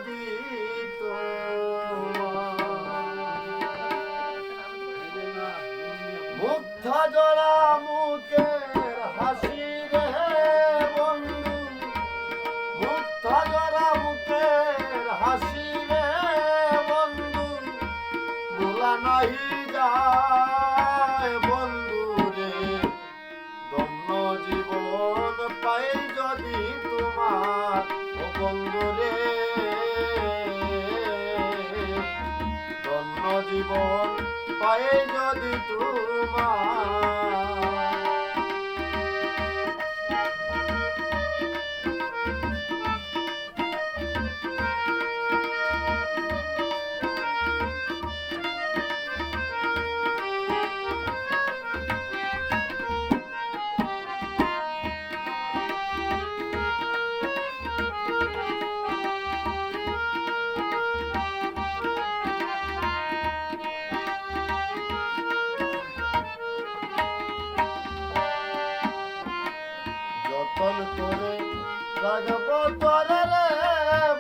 যদি মুগ্ধা জড়া মুখের হাসি রে বন্ধু, মুগ্ধা জড়া মুখের হাসি রে বন্ধু, ভোলা নাহি যায় বন্ধু রে। ধন্য জীবন পাই যদি তোমার ও বন্ধু রে, ধন্য জীবন পাই যদি তোমার। যতন করে রাখব তোরে রে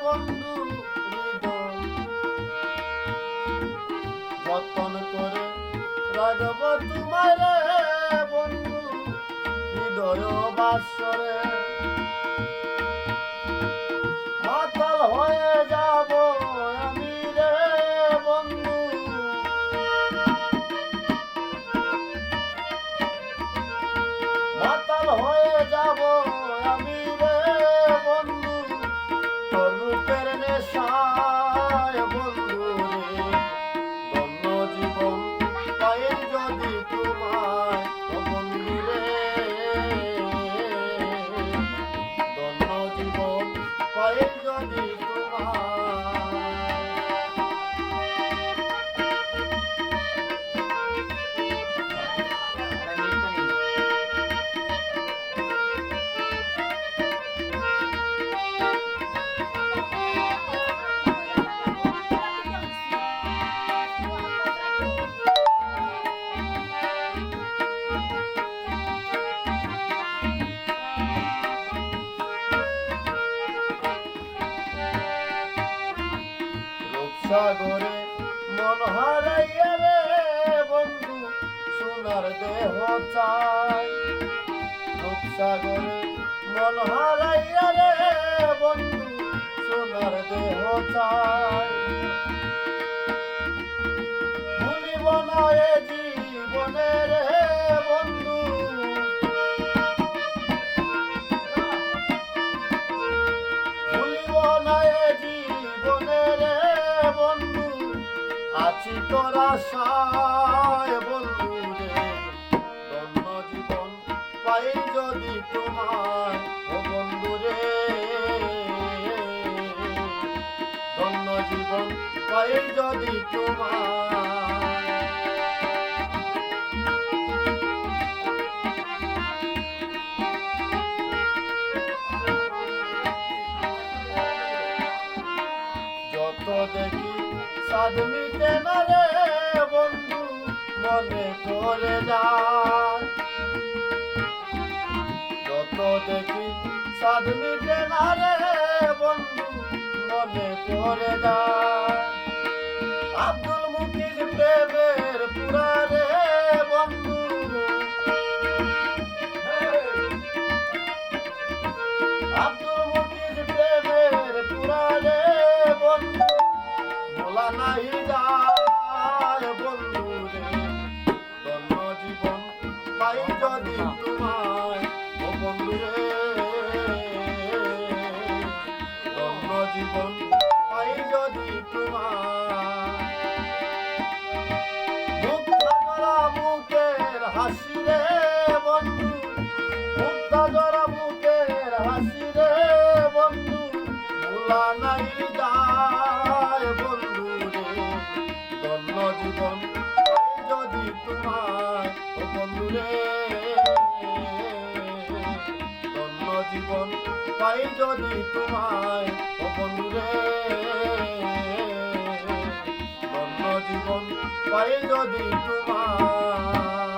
বন্ধু হৃদয়, যতন করে রাখব তোমার রে বন্ধু হৃদয় বাসরে। মাতাল হয়ে যাব আমি রে বন্ধু, মাতাল হয়ে যাব আমি রে বন্ধু, তোর রূপের নেশায় বন্ধু রে। ধন্য জীবন পাই যদি তোমায় ও বন্ধু রে, ধন্য জীবন পাই যদি তোমায়। সাগরে মন হারাইয়া রে বন্ধু সোনার দেহ চাই, রূপসাগরে মন হারাইয়া রে বন্ধু সোনার দেহ চাই। ভুলিব না এ জীবনে রে বন্ধু, ভুলিব না এ জীবনে রে বন্ধু, আছি তোর আশায় বন্ধু রে। ধন্য জীবন পাই যদি তোমায় ও বন্ধু রে, ধন্য জীবন পাই যদি তোমায়। যত দেখি সাধ মিটে না রে বন্ধু মনে করে যায়, যত দেখি সাধ মিটে না রে বন্ধু মনে করে যায়। আব্দুল মুকির প্রেমের পুরা রে বন্ধু, আব্দুল মুকির প্রেমের পুরা রে বন্ধু, ভোলা নাহি যায় বন্ধু রে। ধন্য জীবন পাই যদি তোমায় ও বন্ধু রে, ধন্য জীবন পাই যদি তোমায়। মুগ্ধা জড়া মুখের হাসি রে বন্ধু, মুগ্ধা জড়া মুখের হাসি রে বন্ধু, ভোলা নাহি যায় বন্ধু রে। ধন্য জীবন পাই যদি তোমায় ও বন্ধু রে, ধন্য জীবন পাই যদি তোমায় ও বন্ধু রে, ধন্য জীবন পাই যদি তোমায়।